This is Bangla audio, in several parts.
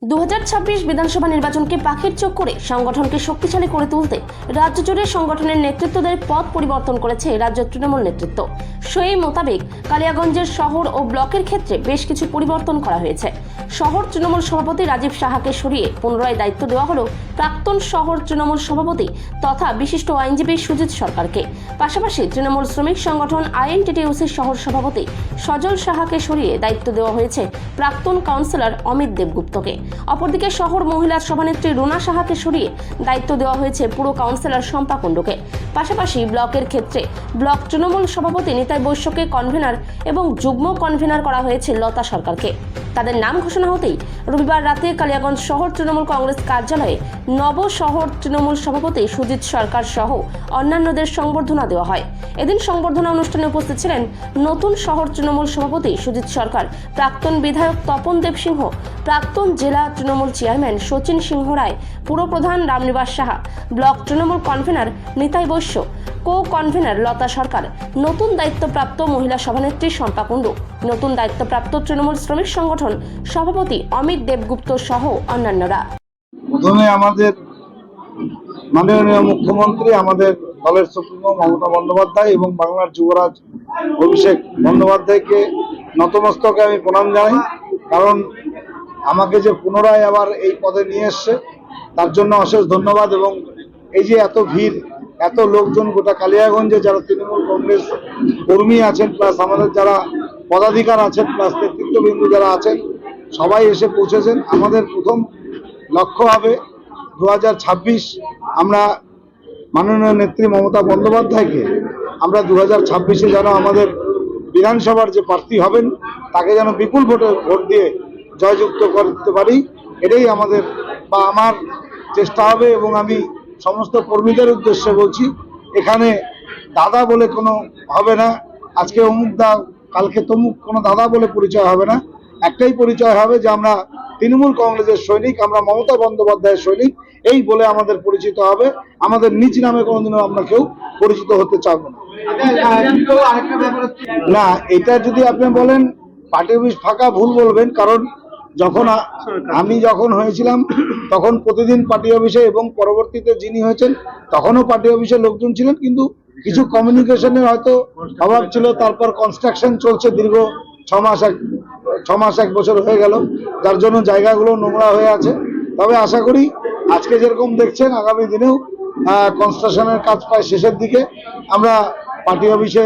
2026 বিধানসভা নির্বাচনকে পাখির চোখ করে সংগঠনকে শক্তিশালী করে তুলতে রাজ্য জুড়ে সংগঠনের নেতৃত্বদের পথ পরিবর্তন করেছে রাজ্য তৃণমূল নেতৃত্ব। সেই মোতাবেক কালিয়াগঞ্জের শহর ও ব্লকের ক্ষেত্রে বেশ কিছু পরিবর্তন করা হয়েছে। শহর তৃণমূল সভাপতি রাজীব সাহাকে সরিয়ে পুনরায় দায়িত্ব দেওয়া হলো প্রাক্তন শহর তৃণমূল সভাপতি তথা বিশিষ্ট আইনজীবী সুজিত সরকারকে। পাশাপাশি তৃণমূল শ্রমিক সংগঠন আইএনটিটিইউসির শহর সভাপতি সজল সাহাকে সরিয়ে দায়িত্ব দেওয়া হয়েছে প্রাক্তন কাউন্সিলর অমিত দেবগুপ্তকে। অপরদিকে শহর মহিলা সভানেত্রী রুনা সাহাকে সরিয়ে দায়িত্ব দেওয়া হয়েছে পুরো কাউন্সিলর শম্পা কুণ্ডুকে। পাশাপাশি ব্লকের ক্ষেত্রে ব্লক তৃণমূল সভাপতি নিতাই বৈশ্যকে কনভেনার এবং যুগ্ম কনভেনার করা হয়েছে লতা সরকারকে। তাদের নাম ঘোষণা হতেই রবিবার রাতে কালিয়াগঞ্জ শহর তৃণমূল কংগ্রেস কার্যালয়ে নব শহর তৃণমূল সভাপতি সুজিত সরকার সহ অন্যান্যদের সংবর্ধনা দেওয়া হয়। এদিন সংবর্ধনা অনুষ্ঠানে উপস্থিত ছিলেন নতুন শহর তৃণমূল সভাপতি সুজিত সরকার, প্রাক্তন বিধায়ক তপন দেব সিংহ, প্রাক্তন জেলা তৃণমূল চেয়ারম্যান শচীন সিংহ রায়, পুরপ্রধান রামনিবাস সাহা, ব্লক তৃণমূল কনভেনার নিতাই বৈশ্য, কো কনভেনার লতা সরকার, নতুন দায়িত্বপ্রাপ্ত মহিলা সভানেত্রী শম্পা কুণ্ডু, নতুন দায়িত্বপ্রাপ্ত তৃণমূল শ্রমিক সংগঠন সভাপতি অমিত দেবগুপ্ত সহ অন্যান্যরা। প্রথমে আমাদের মাননীয় মুখ্যমন্ত্রী, আমাদের দলের সুপ্রিমো মমতা বন্দ্যোপাধ্যায় এবং বাংলার যুবরাজ অভিষেক বন্দ্যোপাধ্যায়কে নতমস্তকে আমি প্রণাম জানাই। কারণ আমাকে যে পুনরায় আবার এই পদে নিয়ে এসছে তার জন্য অশেষ ধন্যবাদ। এবং এই যে এত ভিড়, এত লোকজন গোটা কালিয়াগঞ্জে যারা তৃণমূল কংগ্রেস কর্মী আছেন, প্লাস আমাদের যারা পদাধিকার আছেন, প্লাস নেতৃত্ববৃন্দ যারা আছেন, সবাই এসে পৌঁছেছেন। আমাদের প্রথম লক্ষ্য হবে 2026 আমরা মাননীয় নেত্রী মমতা বন্দ্যোপাধ্যায়কে আমরা 2026-এ যেন আমাদের বিধানসভার যে প্রার্থী হবেন তাকে যেন বিপুল ভোট দিয়ে জয়যুক্ত করতে পারি। এটাই আমাদের বা আমার চেষ্টা হবে। এবং আমি সমস্ত কর্মীদের উদ্দেশ্যে বলছি, এখানে দাদা বলে কোনো হবে না, আজকে অমুক দা কালকে তমুক কোনো দাদা বলে পরিচয় হবে না। একটাই পরিচয় হবে যে আমরা তৃণমূল কংগ্রেসের সৈনিক, আমরা মমতা বন্দ্যোপাধ্যায়ের সৈনিক, এই বলে আমাদের পরিচিত হবে। আমাদের নিজ নামে কোনোদিনও আমরা কেউ পরিচিত হতে চাইব না। এটা যদি আপনি বলেন পার্টি অফিস ফাঁকা, ভুল বলবেন। কারণ আমি যখন হয়েছিলাম তখন প্রতিদিন পার্টি অফিসে, এবং পরবর্তীতে যিনি হয়েছেন তখনও পার্টি অফিসে লোকজন ছিলেন, কিন্তু কিছু কমিউনিকেশনের হয়তো অভাব ছিল। তারপর কনস্ট্রাকশন চলছে দীর্ঘ 6 মাস 1 বছর হয়ে গেল, যার জন্য জায়গাগুলো নোংরা হয়ে আছে। তবে আশা করি আজকে যেরকম দেখছেন আগামী দিনেও কনস্ট্রাকশনের কাজ প্রায় শেষের দিকে। আমরা পার্টি অফিসে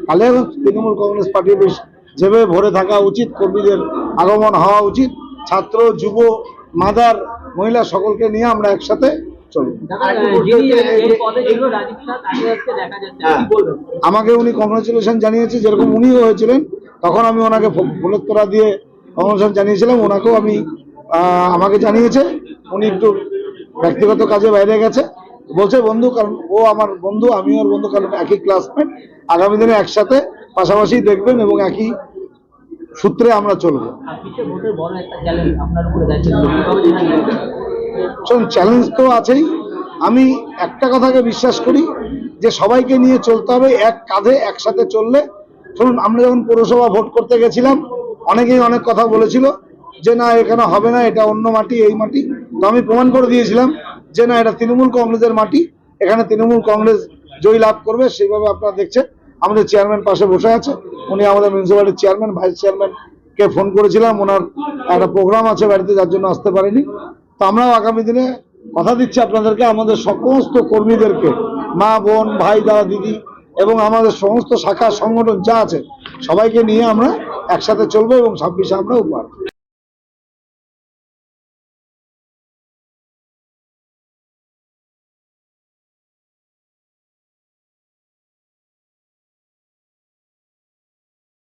কালিয়াগঞ্জ তৃণমূল কংগ্রেস পার্টি অফিস যেভাবে ভরে থাকা উচিত, কর্মীদের আগমন হওয়া উচিত, ছাত্র, যুব, মাদার, মহিলা সকলকে নিয়ে আমরা একসাথে চলব। আমাকে উনি কংগ্রেচুলেশন জানিয়েছে, যেরকম উনিও হয়েছিলেন তখন আমি ওনাকে ফুলের তোড়া দিয়ে কংগ্রেচুলেশন জানিয়েছিলাম। ওনাকেও আমাকে জানিয়েছে। উনি একটু ব্যক্তিগত কাজে বাইরে গেছে, বলছে বন্ধু, কারণ ও আমার বন্ধু, আমি ওর বন্ধু, কারণ একই ক্লাসমেট, আগামী দিনে একসাথে পাশাপাশি দেখবেন এবং একই সূত্রে আমরা চলবো। চ্যালেঞ্জ তো আছেই। আমি একটা কথাকে বিশ্বাস করি যে সবাইকে নিয়ে চলতে হবে, এক কাঁধে একসাথে চললে। শুনুন, আমরা যখন পৌরসভা ভোট করতে গেছিলাম অনেকেই অনেক কথা বলেছিল যে না এখানে হবে না, এটা অন্য মাটি, এই মাটি। তো আমি প্রমাণ করে দিয়েছিলাম যে না, এটা তৃণমূল কংগ্রেসের মাটি, এখানে তৃণমূল কংগ্রেস জয়ী লাভ করবে। সেইভাবে আপনারা দেখছেন আমাদের চেয়ারম্যান পাশে বসে আছে, উনি আমাদের মিউনিসিপ্যালিটির চেয়ারম্যান। ভাইস চেয়ারম্যানকে ফোন করেছিলাম, ওনার একটা প্রোগ্রাম আছে বাড়িতে, যার জন্য আসতে পারেনি। তো আমরাও আগামী দিনে কথা দিচ্ছি আপনাদেরকে, আমাদের সমস্ত কর্মীদেরকে, মা, বোন, ভাই, দাদা, দিদি এবং আমাদের সমস্ত শাখা সংগঠন যা আছে সবাইকে নিয়ে আমরা একসাথে চলবো এবং 26-এ আমরা উপহার